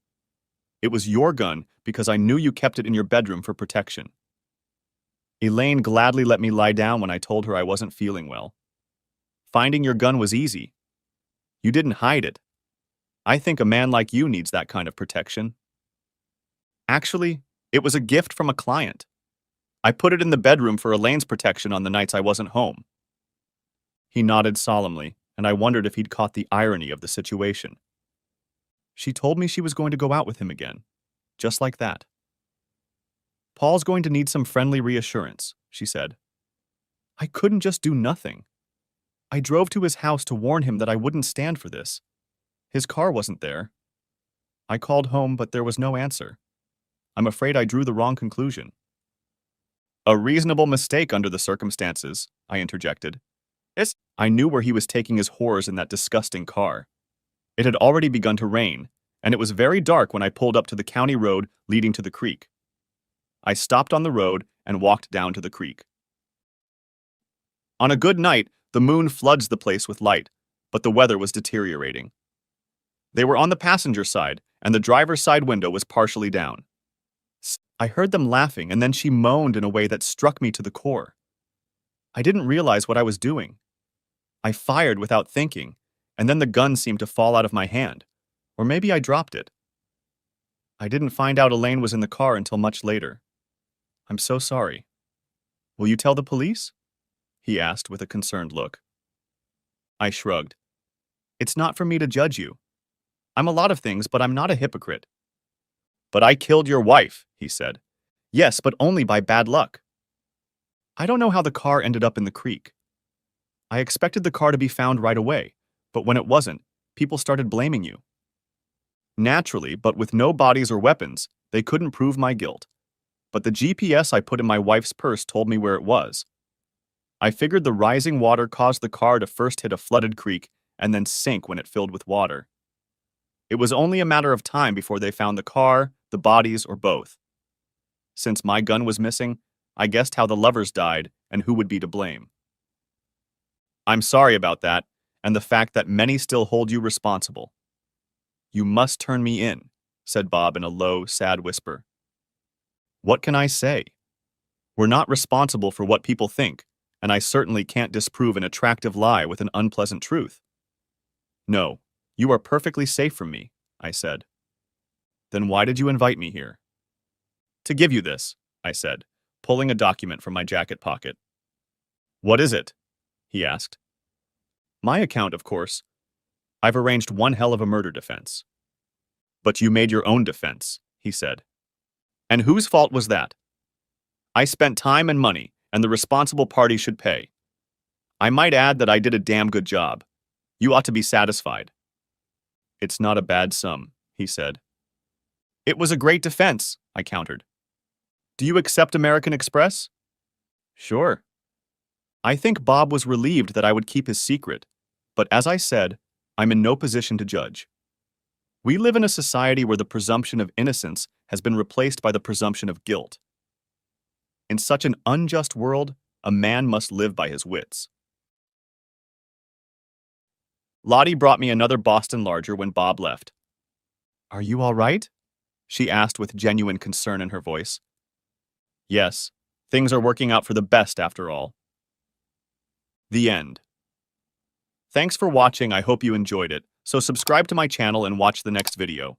It was your gun because I knew you kept it in your bedroom for protection. Elaine gladly let me lie down when I told her I wasn't feeling well. Finding your gun was easy. You didn't hide it. I think a man like you needs that kind of protection. Actually, it was a gift from a client. I put it in the bedroom for Elaine's protection on the nights I wasn't home. He nodded solemnly, and I wondered if he'd caught the irony of the situation. She told me she was going to go out with him again, just like that. Paul's going to need some friendly reassurance, she said. I couldn't just do nothing. I drove to his house to warn him that I wouldn't stand for this. His car wasn't there. I called home, but there was no answer. I'm afraid I drew the wrong conclusion. A reasonable mistake under the circumstances, I interjected. I knew where he was taking his whores in that disgusting car. It had already begun to rain, and it was very dark when I pulled up to the county road leading to the creek. I stopped on the road and walked down to the creek. On a good night, The moon floods the place with light, but the weather was deteriorating. They were on the passenger side, and the driver's side window was partially down. I heard them laughing, and then she moaned in a way that struck me to the core. I didn't realize what I was doing. I fired without thinking, and then the gun seemed to fall out of my hand. Or maybe I dropped it. I didn't find out Elaine was in the car until much later. I'm so sorry. Will you tell the police? He asked with a concerned look. I shrugged. It's not for me to judge you. I'm a lot of things, but I'm not a hypocrite. But I killed your wife, he said. Yes, but only by bad luck. I don't know how the car ended up in the creek. I expected the car to be found right away, but when it wasn't, people started blaming you. Naturally, but with no bodies or weapons, they couldn't prove my guilt. But the GPS I put in my wife's purse told me where it was. I figured the rising water caused the car to first hit a flooded creek and then sink when it filled with water. It was only a matter of time before they found the car, the bodies, or both. Since my gun was missing, I guessed how the lovers died and who would be to blame. I'm sorry about that, and the fact that many still hold you responsible. You must turn me in, said Bob in a low, sad whisper. What can I say? We're not responsible for what people think, and I certainly can't disprove an attractive lie with an unpleasant truth. No, you are perfectly safe from me, I said. Then why did you invite me here? To give you this, I said, pulling a document from my jacket pocket. What is it? He asked. My account, of course. I've arranged one hell of a murder defense. But you made your own defense, he said. And whose fault was that? I spent time and money, and the responsible party should pay. I might add that I did a damn good job. You ought to be satisfied. It's not a bad sum, he said. It was a great defense, I countered. Do you accept American Express? Sure. I think Bob was relieved that I would keep his secret, but as I said, I'm in no position to judge. We live in a society where the presumption of innocence has been replaced by the presumption of guilt. In such an unjust world, a man must live by his wits. Lottie brought me another Boston Lager when Bob left. Are you all right? She asked with genuine concern in her voice. Yes, things are working out for the best after all. The end. Thanks for watching. I hope you enjoyed it. So subscribe to my channel and watch the next video.